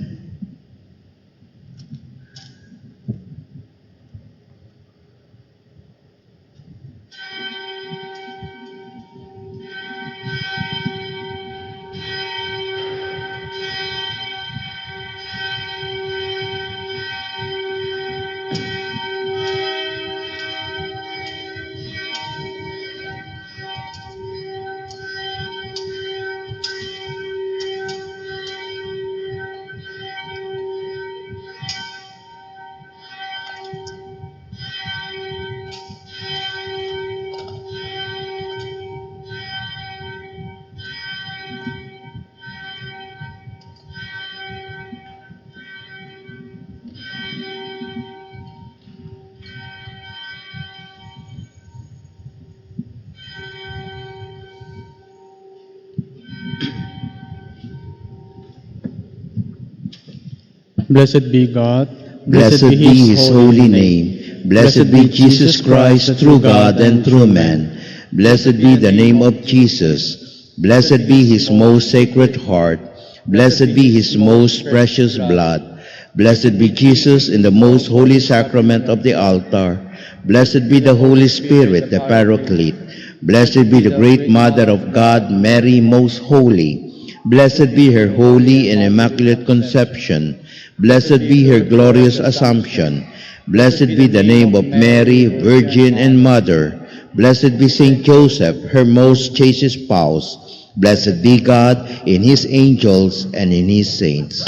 B: Blessed be God.
A: Blessed be his holy name. Blessed be Jesus Christ, true God and true man. Blessed be the name of Jesus. Blessed be his most sacred heart. Blessed be his most precious blood. Blessed be Jesus in the most holy sacrament of the altar. Blessed be the Holy Spirit, the Paraclete. Blessed be the great Mother of God, Mary, most holy. Blessed be her holy and immaculate conception. Blessed be her glorious Assumption. Blessed be the name of Mary, Virgin and Mother. Blessed be Saint Joseph, her most chaste spouse. Blessed be God in his angels and in his saints.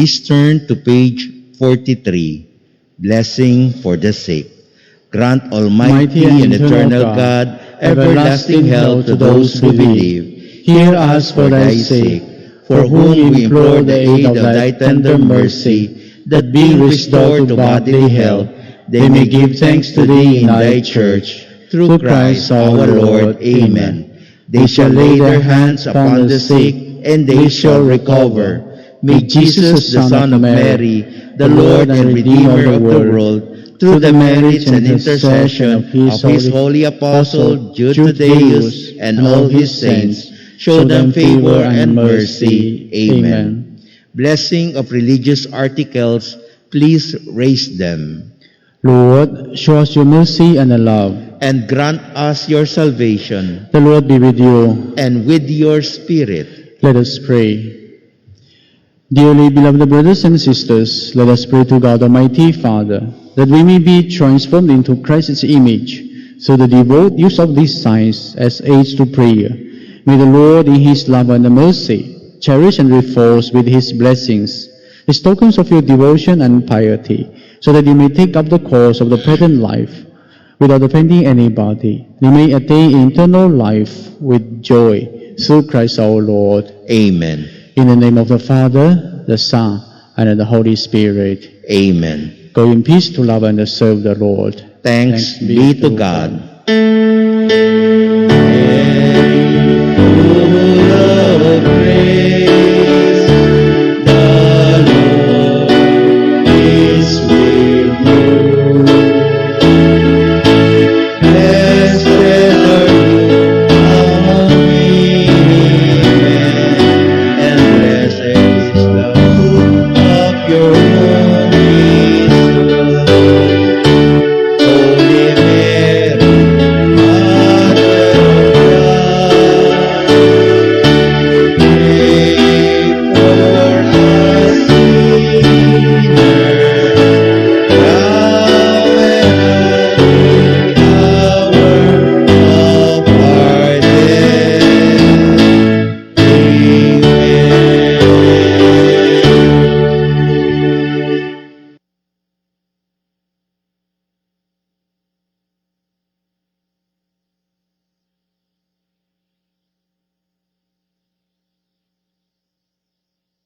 A: Please turn to page 43, Blessing for the Sick. Grant Almighty and eternal God, everlasting health to those who believe. Hear us for thy sake, for whom we implore the aid of thy tender mercy, that being restored to bodily health, they may give thanks to thee in thy church, through Christ our Lord. Amen. They shall lay their hands upon the sick, and they shall recover. May Jesus, the Son of Mary, the Lord and Redeemer of the world, through the merits and intercession of his holy apostle Judeus and all his saints, show them favor and mercy. Amen. Blessing of religious articles, please raise them.
B: Lord, show us your mercy and love.
A: And grant us your salvation,
B: The Lord be with you.
A: and with your spirit.
B: Let us pray. Dearly beloved brothers and sisters, let us pray to God Almighty Father, that we may be transformed into Christ's image
C: So the devout use of these signs as aids to prayer. May the Lord in his love and mercy cherish and reinforce with his blessings these tokens of your devotion and piety, so that you may take up the course of the present life without offending anybody. You may attain eternal life with joy through Christ our Lord.
A: Amen.
C: In the name of the Father, the Son, and of the Holy Spirit.
A: Amen.
C: Go in peace to love and serve the Lord.
A: Thanks be to God.
D: Full of grace.